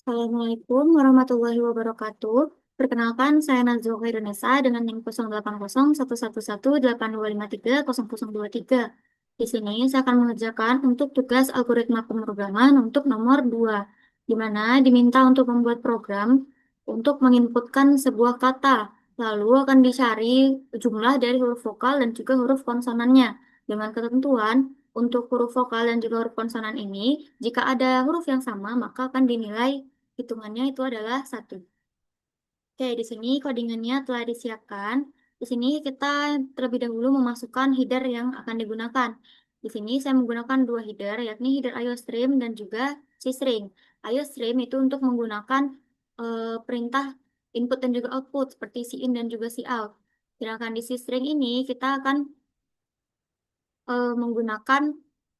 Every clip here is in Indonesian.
Assalamualaikum warahmatullahi wabarakatuh. Perkenalkan, saya Nazwa Khairunisa dengan NIM 08011182530023. Di sini saya akan mengerjakan untuk tugas algoritma pemrograman untuk nomor 2, di mana diminta untuk membuat program untuk menginputkan sebuah kata, lalu akan dicari jumlah dari huruf vokal dan juga huruf konsonannya. Dengan ketentuan, untuk huruf vokal dan juga huruf konsonan ini, jika ada huruf yang sama, maka akan dinilai hitungannya itu adalah satu. Oke, di sini codingannya telah disiapkan. Di sini kita terlebih dahulu memasukkan header yang akan digunakan. Di sini saya menggunakan dua header, yakni header IOStream dan juga CString. IOStream itu untuk menggunakan perintah input dan juga output seperti cin dan juga cout. Sedangkan di CString ini kita akan menggunakan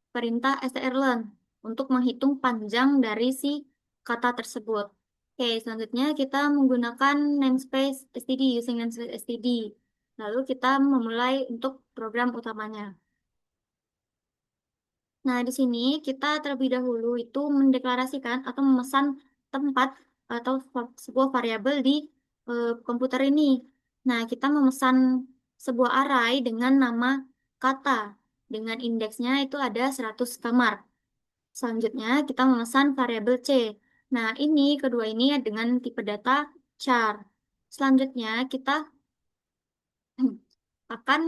perintah strlen untuk menghitung panjang dari si kata tersebut. Oke, selanjutnya kita menggunakan namespace std, using namespace std. Lalu kita memulai untuk program utamanya. Nah, di sini kita terlebih dahulu itu mendeklarasikan atau memesan tempat atau sebuah variabel di komputer ini. Nah, kita memesan sebuah array dengan nama kata. Dengan indeksnya itu ada 100 kamar. Selanjutnya, kita memesan variabel C. Nah, ini kedua ini dengan tipe data char. Selanjutnya, kita akan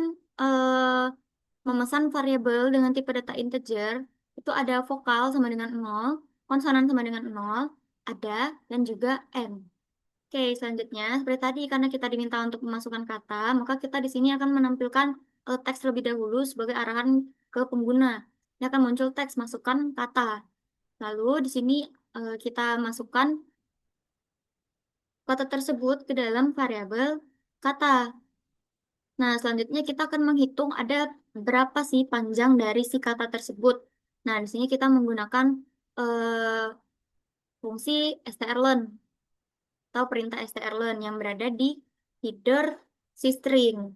memesan variabel dengan tipe data integer. Itu ada vokal sama dengan 0, konsonan sama dengan 0, ada, dan juga n. Oke, selanjutnya, seperti tadi, karena kita diminta untuk memasukkan kata, maka kita di sini akan menampilkan teks terlebih dahulu sebagai arahan ke pengguna. Ini akan muncul teks masukkan kata. Lalu di sini kita masukkan kata tersebut ke dalam variabel kata. Nah, selanjutnya kita akan menghitung ada berapa sih panjang dari si kata tersebut. Nah, di sini kita menggunakan fungsi strlen atau perintah strlen yang berada di header si string.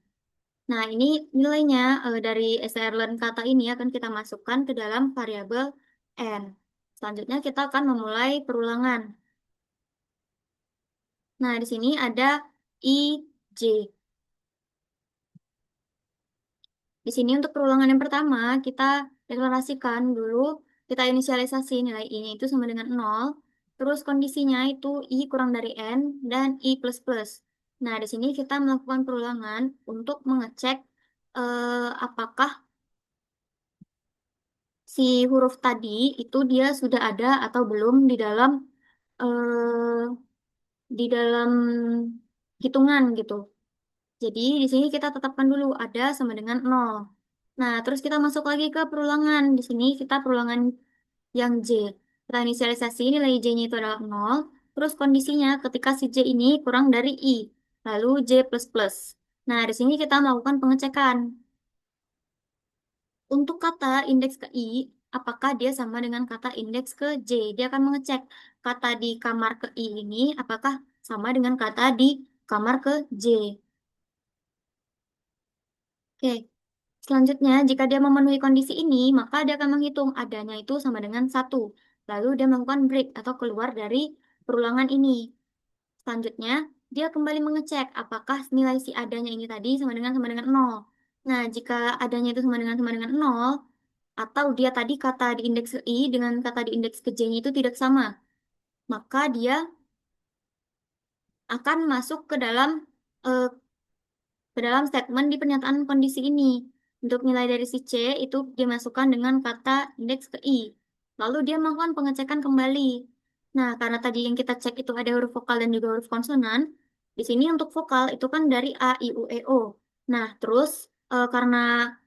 Nah, ini nilainya dari strlen kata ini akan kita masukkan ke dalam variabel n. Selanjutnya kita akan memulai perulangan. Nah, di sini ada I, J. Di sini untuk perulangan yang pertama, kita deklarasikan dulu, kita inisialisasi nilai I-nya itu sama dengan 0, terus kondisinya itu I kurang dari N, dan I++. Nah, di sini kita melakukan perulangan untuk mengecek apakah si huruf tadi itu dia sudah ada atau belum eh, di dalam hitungan gitu. Jadi di sini kita tetapkan dulu ada sama dengan 0. Nah, terus kita masuk lagi ke perulangan. Di sini kita perulangan yang J. Kita inisialisasi nilai J-nya itu adalah 0. Terus kondisinya ketika si J ini kurang dari I. Lalu J++. Nah, di sini kita melakukan pengecekan. Untuk kata indeks ke I, apakah dia sama dengan kata indeks ke J? Dia akan mengecek kata di kamar ke I ini apakah sama dengan kata di kamar ke J. Oke, selanjutnya, jika dia memenuhi kondisi ini, maka dia akan menghitung adanya itu sama dengan satu. Lalu dia melakukan break atau keluar dari perulangan ini. Selanjutnya, dia kembali mengecek apakah nilai si adanya ini tadi sama dengan 0. Nah, jika adanya itu sama dengan 0, atau dia tadi kata di indeks ke I dengan kata di indeks ke J-nya itu tidak sama, maka dia akan masuk eh, ke dalam statement di pernyataan kondisi ini. Untuk nilai dari si C itu dimasukkan dengan kata indeks ke I. Lalu dia melakukan pengecekan kembali. Nah, karena tadi yang kita cek itu ada huruf vokal dan juga huruf konsonan, di sini untuk vokal itu kan dari A, I, U, E, O. Nah, terus karena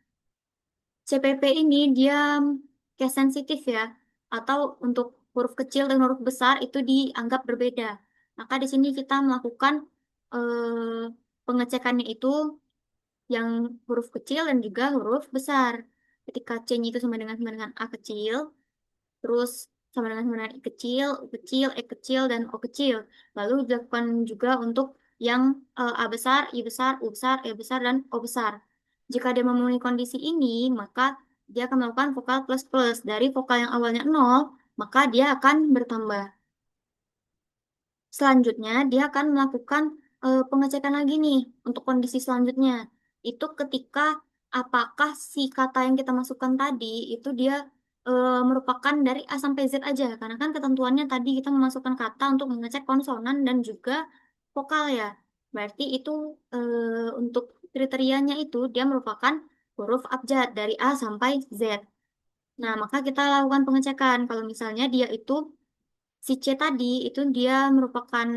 CPP ini dia case sensitif ya, atau untuk huruf kecil dan huruf besar itu dianggap berbeda. Maka di sini kita melakukan pengecekannya itu yang huruf kecil dan juga huruf besar. Ketika C-nya itu sama dengan A kecil, terus sama dengan I kecil, U kecil, E kecil, dan O kecil. Lalu dilakukan juga untuk yang A besar, I besar, U besar, E besar, dan O besar. Jika dia memenuhi kondisi ini, maka dia akan melakukan vokal plus plus. Dari vokal yang awalnya 0, maka dia akan bertambah. Selanjutnya, dia akan melakukan pengecekan lagi nih untuk kondisi selanjutnya. Itu ketika apakah si kata yang kita masukkan tadi itu dia merupakan dari A sampai Z aja. Karena kan ketentuannya tadi kita memasukkan kata untuk mengecek konsonan dan juga vokal ya. Berarti itu untuk kriterianya itu dia merupakan huruf abjad dari A sampai Z. Nah, maka kita lakukan pengecekan. Kalau misalnya dia itu si C tadi itu dia merupakan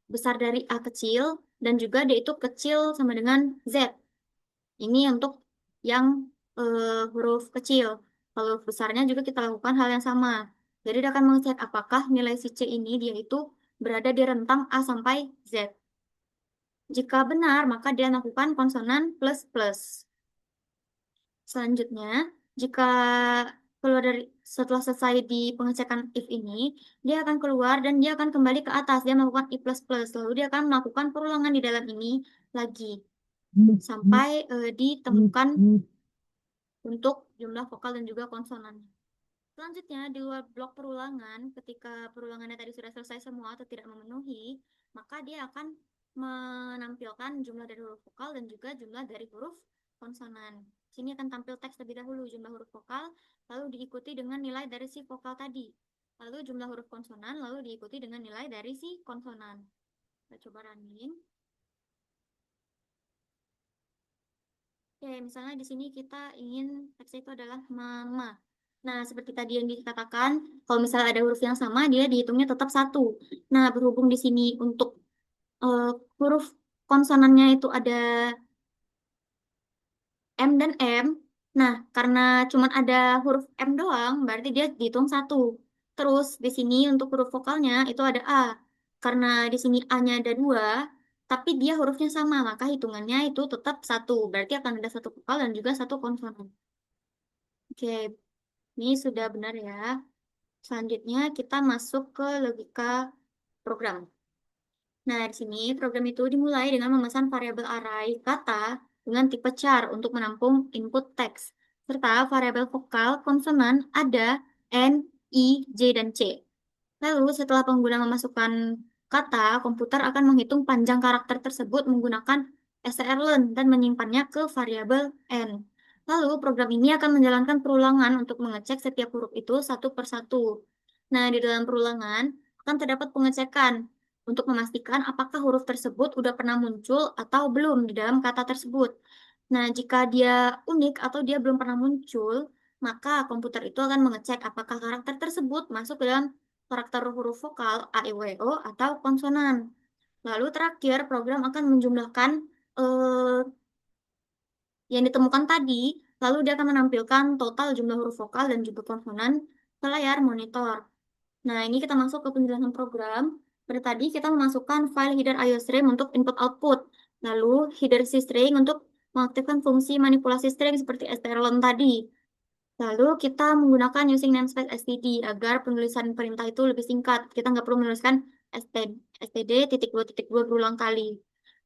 besar dari A kecil dan juga D itu kecil sama dengan Z. Ini untuk yang huruf kecil. Kalau huruf besarnya juga kita lakukan hal yang sama. Jadi dia akan mengecek apakah nilai si C ini dia itu berada di rentang A sampai Z. Jika benar, maka dia lakukan konsonan plus plus. Selanjutnya, jika keluar dari setelah selesai di pengecekan if ini, dia akan keluar dan dia akan kembali ke atas. Dia melakukan i plus plus. Lalu dia akan melakukan perulangan di dalam ini lagi sampai ditemukan untuk jumlah vokal dan juga konsonan. Selanjutnya, di luar blok perulangan, ketika perulangannya tadi sudah selesai semua atau tidak memenuhi, maka dia akan menampilkan jumlah dari huruf vokal dan juga jumlah dari huruf konsonan. Sini akan tampil teks terlebih dahulu, jumlah huruf vokal, lalu diikuti dengan nilai dari si vokal tadi. Lalu jumlah huruf konsonan, lalu diikuti dengan nilai dari si konsonan. Kita coba running. Oke, misalnya di sini kita ingin teksnya itu adalah mama. Nah, seperti tadi yang dikatakan, kalau misalnya ada huruf yang sama, dia dihitungnya tetap satu. Nah, berhubung di sini untuk eh, huruf konsonannya itu ada M dan M. Nah, karena cuma ada huruf M doang, berarti dia dihitung satu. Terus di sini untuk huruf vokalnya itu ada A. Karena di sini A-nya ada dua, tapi dia hurufnya sama, maka hitungannya itu tetap satu. Berarti akan ada satu vokal dan juga satu konsonan. Oke, ini sudah benar ya. Selanjutnya kita masuk ke logika program. Nah, di sini program itu dimulai dengan memesan variabel array kata dengan tipe char untuk menampung input teks, serta variabel vokal konsonan ada N, I, J, dan C. Lalu setelah pengguna memasukkan kata, komputer akan menghitung panjang karakter tersebut menggunakan strlen dan menyimpannya ke variabel N. Lalu program ini akan menjalankan perulangan untuk mengecek setiap huruf itu satu per satu. Nah, di dalam perulangan akan terdapat pengecekan untuk memastikan apakah huruf tersebut sudah pernah muncul atau belum di dalam kata tersebut. Nah, jika dia unik atau dia belum pernah muncul, maka komputer itu akan mengecek apakah karakter tersebut masuk ke dalam karakter huruf vokal A, E, I, O atau konsonan. Lalu terakhir, program akan menjumlahkan eh, yang ditemukan tadi, lalu dia akan menampilkan total jumlah huruf vokal dan juga konsonan ke layar monitor. Nah, ini kita masuk ke penjelasan program. Seperti tadi kita memasukkan file header IOStream untuk input output. Lalu header string untuk mengaktifkan fungsi manipulasi string seperti strlen tadi. Lalu kita menggunakan using namespace std agar penulisan perintah itu lebih singkat. Kita nggak perlu menuliskan std titik dua berulang kali.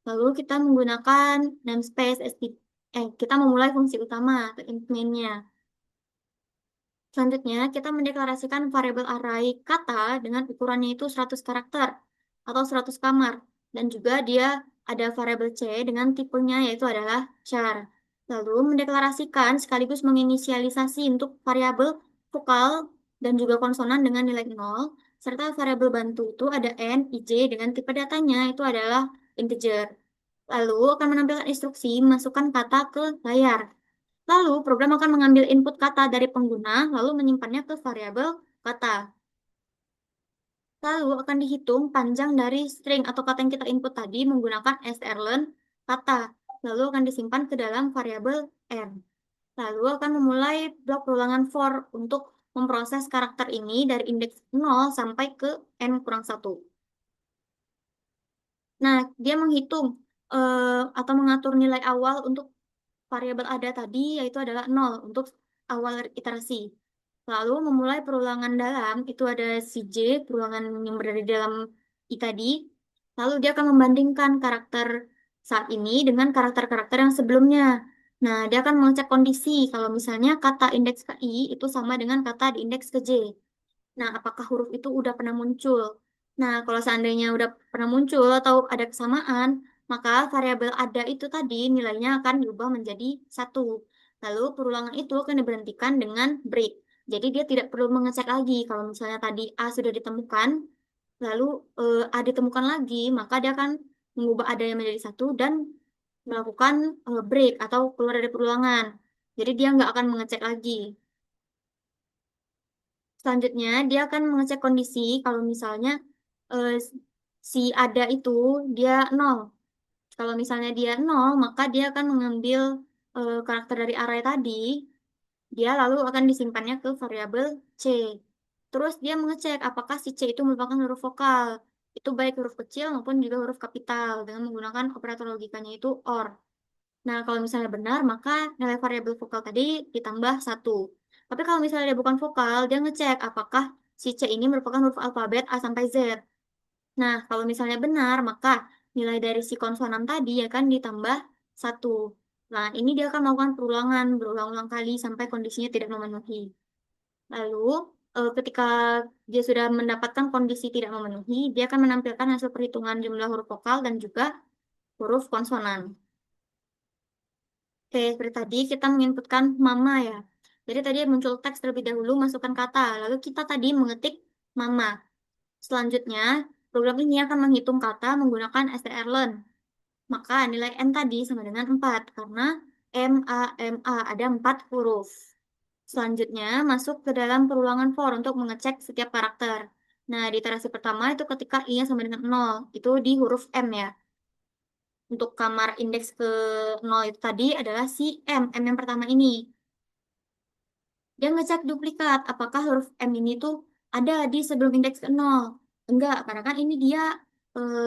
Lalu kita menggunakan namespace std. Kita memulai fungsi utama atau main-nya. Selanjutnya, kita mendeklarasikan variabel array kata dengan ukurannya itu 100 karakter atau 100 kamar. Dan juga dia ada variabel C dengan tipenya yaitu adalah char. Lalu mendeklarasikan sekaligus menginisialisasi untuk variabel vokal dan juga konsonan dengan nilai 0, serta variabel bantu itu ada N, IJ dengan tipe datanya itu adalah integer. Lalu akan menampilkan instruksi masukkan kata ke layar. Lalu, program akan mengambil input kata dari pengguna, lalu menyimpannya ke variabel kata. Lalu akan dihitung panjang dari string atau kata yang kita input tadi menggunakan strlen kata. Lalu akan disimpan ke dalam variabel n. Lalu akan memulai blok ulangan for untuk memproses karakter ini dari indeks 0 sampai ke n kurang 1. Nah, dia menghitung atau mengatur nilai awal untuk variabel ada tadi yaitu adalah 0 untuk awal iterasi. Lalu memulai perulangan dalam, itu ada si J, perulangan yang berada di dalam I tadi. Lalu dia akan membandingkan karakter saat ini dengan karakter-karakter yang sebelumnya. Nah, dia akan mengecek kondisi kalau misalnya kata indeks ke I itu sama dengan kata di indeks ke J. Nah, apakah huruf itu udah pernah muncul? Nah, kalau seandainya udah pernah muncul atau ada kesamaan, maka variabel ada itu tadi nilainya akan diubah menjadi satu. Lalu perulangan itu akan diberhentikan dengan break. Jadi dia tidak perlu mengecek lagi. Kalau misalnya tadi A sudah ditemukan, lalu A ditemukan lagi, maka dia akan mengubah adanya menjadi satu dan melakukan break atau keluar dari perulangan. Jadi dia nggak akan mengecek lagi. Selanjutnya, dia akan mengecek kondisi kalau misalnya eh, si ada itu dia nol. Kalau misalnya dia nol, maka dia akan mengambil karakter dari array tadi, dia lalu akan disimpannya ke variabel C. Terus dia mengecek apakah si C itu merupakan huruf vokal. Itu baik huruf kecil maupun juga huruf kapital dengan menggunakan operator logikanya itu OR. Nah, kalau misalnya benar, maka nilai variabel vokal tadi ditambah satu. Tapi kalau misalnya dia bukan vokal, dia ngecek apakah si C ini merupakan huruf alfabet A sampai Z. Nah, kalau misalnya benar, maka nilai dari si konsonan tadi akan ditambah satu. Nah, ini dia akan melakukan perulangan berulang-ulang kali sampai kondisinya tidak memenuhi. Lalu, ketika dia sudah mendapatkan kondisi tidak memenuhi, dia akan menampilkan hasil perhitungan jumlah huruf vokal dan juga huruf konsonan. Oke, seperti tadi kita menginputkan mama ya. Jadi tadi muncul teks terlebih dahulu, masukkan kata. Lalu kita tadi mengetik mama. Selanjutnya, program ini akan menghitung kata menggunakan strlen. Maka nilai n tadi sama dengan 4 karena M, A, ada 4 huruf. Selanjutnya, masuk ke dalam perulangan for untuk mengecek setiap karakter. Nah, di iterasi pertama itu ketika i-nya sama dengan 0, itu di huruf M ya. Untuk kamar indeks ke 0 itu tadi adalah si M yang pertama ini. Dia ngecek duplikat, apakah huruf M ini tuh ada di sebelum indeks ke 0. Enggak, karena kan ini dia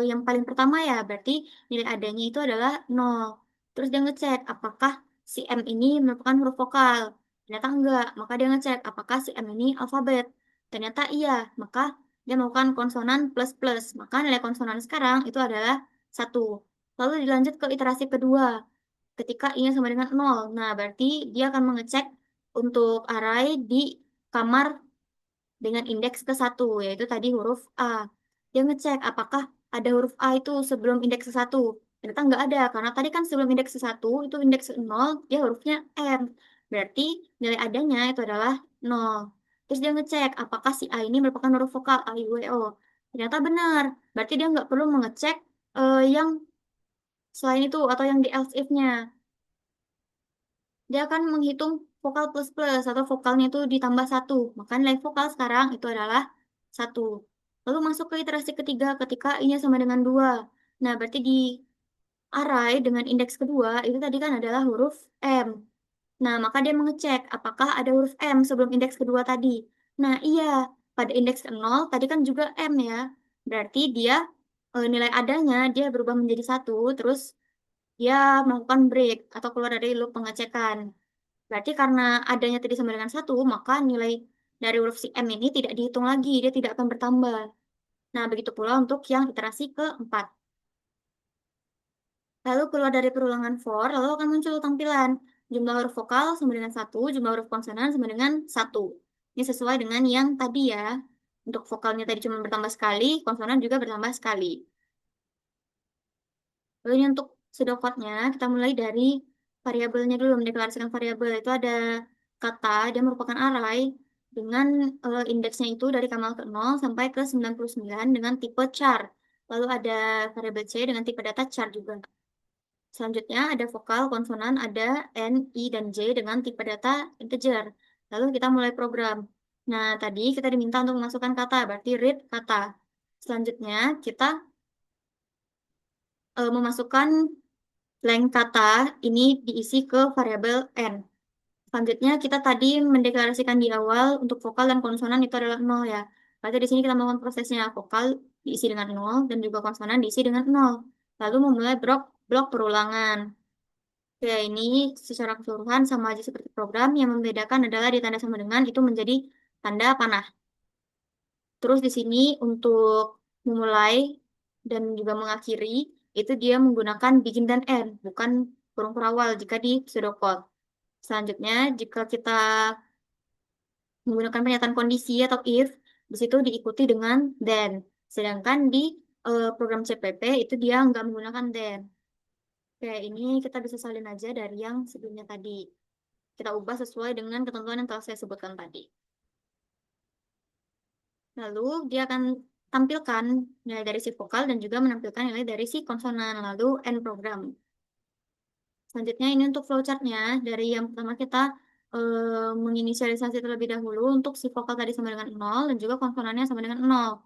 yang paling pertama ya, berarti nilai adanya itu adalah 0. Terus dia ngecek, apakah si M ini merupakan huruf vokal. Ternyata enggak, maka dia ngecek, apakah si M ini alfabet. Ternyata iya, maka dia melakukan konsonan plus plus. Maka nilai konsonan sekarang itu adalah satu. Lalu dilanjut ke iterasi kedua ketika i-nya sama dengan 0. Nah, berarti dia akan mengecek untuk array di kamar dengan indeks ke satu, yaitu tadi huruf A. Dia ngecek apakah ada huruf A itu sebelum indeks ke satu. Ternyata nggak ada, karena tadi kan sebelum indeks ke satu, itu indeks ke 0, dia hurufnya M. Berarti nilai adanya itu adalah 0. Terus dia ngecek apakah si A ini merupakan huruf vokal A, I, U, E, O. Ternyata benar, berarti dia nggak perlu mengecek yang selain itu atau yang di else if-nya. Dia akan menghitung vokal plus plus atau vokalnya itu ditambah satu. Maka nilai vokal sekarang itu adalah satu. Lalu masuk ke iterasi ketiga ketika i-nya sama dengan 2. Nah, berarti di array dengan indeks kedua itu tadi kan adalah huruf M. Nah, maka dia mengecek apakah ada huruf M sebelum indeks kedua tadi. Nah, iya, pada indeks ke 0 tadi kan juga M ya. Berarti dia nilai adanya dia berubah menjadi satu, terus dia melakukan break atau keluar dari loop pengecekan. Berarti karena adanya tadi sama dengan satu, maka nilai dari huruf si M ini tidak dihitung lagi, dia tidak akan bertambah. Nah, begitu pula untuk yang iterasi keempat. Lalu keluar dari perulangan for, lalu akan muncul tampilan jumlah huruf vokal sama dengan satu, jumlah huruf konsonan sama dengan satu. Ini sesuai dengan yang tadi ya. Untuk vokalnya tadi cuma bertambah sekali, konsonan juga bertambah sekali. Lalu ini untuk pseudocode-nya, kita mulai dari variabelnya dulu, mendeklarasikan variabel. Itu ada kata, dia merupakan array dengan indeksnya itu dari kamal ke 0 sampai ke 99 dengan tipe char. Lalu ada variabel C dengan tipe data char juga. Selanjutnya ada vokal, konsonan, ada N, I, dan J dengan tipe data integer. Lalu kita mulai program. Nah, tadi kita diminta untuk memasukkan kata, berarti read kata. Selanjutnya kita memasukkan length kata ini diisi ke variabel n. Selanjutnya kita tadi mendeklarasikan di awal untuk vokal dan konsonan itu adalah 0 ya. Berarti di sini kita melakukan prosesnya vokal diisi dengan 0 dan juga konsonan diisi dengan 0. Lalu memulai blok perulangan. Ya, ini secara keseluruhan sama aja seperti program, yang membedakan adalah di tanda sama dengan itu menjadi tanda panah. Terus di sini untuk memulai dan juga mengakhiri, itu dia menggunakan begin dan end, bukan kurung perawal jika di pseudocode. Selanjutnya, jika kita menggunakan pernyataan kondisi atau if, di situ diikuti dengan then. Sedangkan di program CPP itu dia nggak menggunakan then. Kayak ini kita bisa salin aja dari yang sebelumnya tadi. Kita ubah sesuai dengan ketentuan yang telah saya sebutkan tadi. Lalu dia akan tampilkan nilai dari si vokal dan juga menampilkan nilai dari si konsonan. Lalu end program. Selanjutnya ini untuk flowchartnya. Dari yang pertama kita menginisialisasi terlebih dahulu untuk si vokal tadi sama dengan nol dan juga konsonannya sama dengan nol.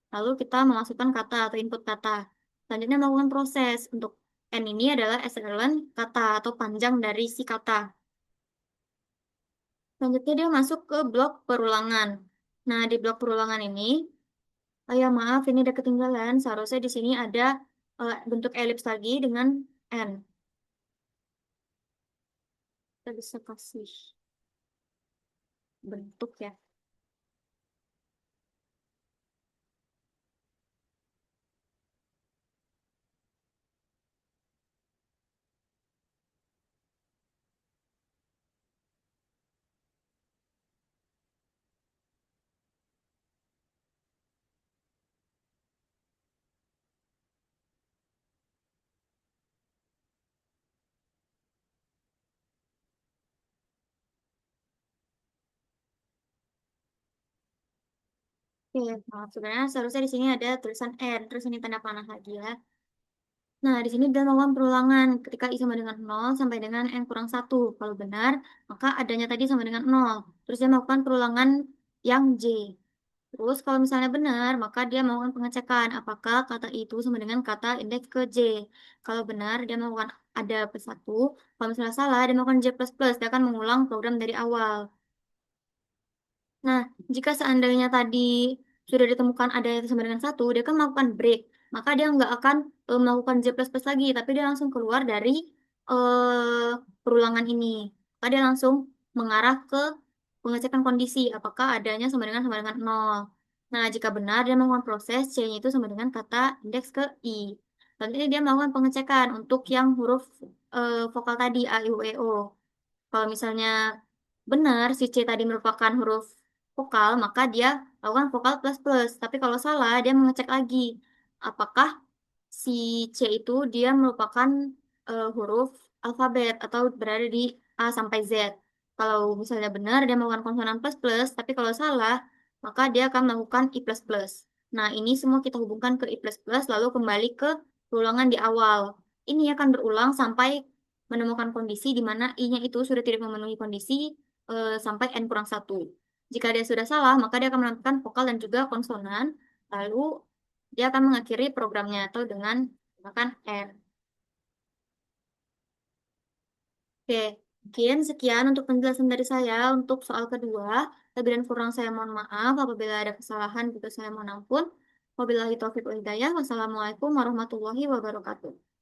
Lalu kita memasukkan kata atau input kata. Selanjutnya melakukan proses. Untuk N ini adalah SLN kata atau panjang dari si kata. Selanjutnya dia masuk ke blok perulangan. Nah, di blok perulangan ini, oh ya maaf, ini ada ketinggalan. Seharusnya di sini ada bentuk elips lagi dengan N. Kita bisa kasih bentuk ya. Oke, maaf. Sebenarnya seharusnya di sini ada tulisan N, terus ini tanda panah lagi ya. Nah, di sini dia melakukan perulangan ketika I sama dengan nol sampai dengan N kurang satu. Kalau benar, maka adanya tadi sama dengan nol. Terus dia melakukan perulangan yang J. Terus kalau misalnya benar, maka dia melakukan pengecekan apakah kata itu sama dengan kata indeks ke J. Kalau benar, dia melakukan ada plus satu. Kalau misalnya salah, dia melakukan J plus plus. Dia akan mengulang program dari awal. Nah, jika seandainya tadi sudah ditemukan ada yang sama dengan satu, dia kan melakukan break. Maka dia nggak akan melakukan J++ lagi, tapi dia langsung keluar dari perulangan ini. Maka dia langsung mengarah ke pengecekan kondisi, apakah adanya sama dengan nol. Nah, jika benar, dia melakukan proses C-nya itu sama dengan kata indeks ke I. Lalu ini dia melakukan pengecekan untuk yang huruf vokal tadi, A, I, U, E, O. Kalau misalnya benar si C tadi merupakan huruf vokal, maka dia lakukan vokal plus plus. Tapi kalau salah, dia mengecek lagi apakah si C itu dia merupakan huruf alfabet atau berada di A sampai Z. Kalau misalnya benar, dia melakukan konsonan plus plus, tapi kalau salah, maka dia akan melakukan I plus plus. Nah, ini semua kita hubungkan ke I plus plus, lalu kembali ke ulangan di awal. Ini akan berulang sampai menemukan kondisi di mana I-nya itu sudah tidak memenuhi kondisi sampai N kurang satu. Jika dia sudah salah, maka dia akan menampilkan vokal dan juga konsonan, lalu dia akan mengakhiri programnya atau dengan menggunakan R. Oke, mungkin sekian untuk penjelasan dari saya untuk soal kedua. Lebih dan kurang saya mohon maaf apabila ada kesalahan juga saya mohon ampun. Wabillahi taufiq wal hidayah. Wassalamualaikum warahmatullahi wabarakatuh.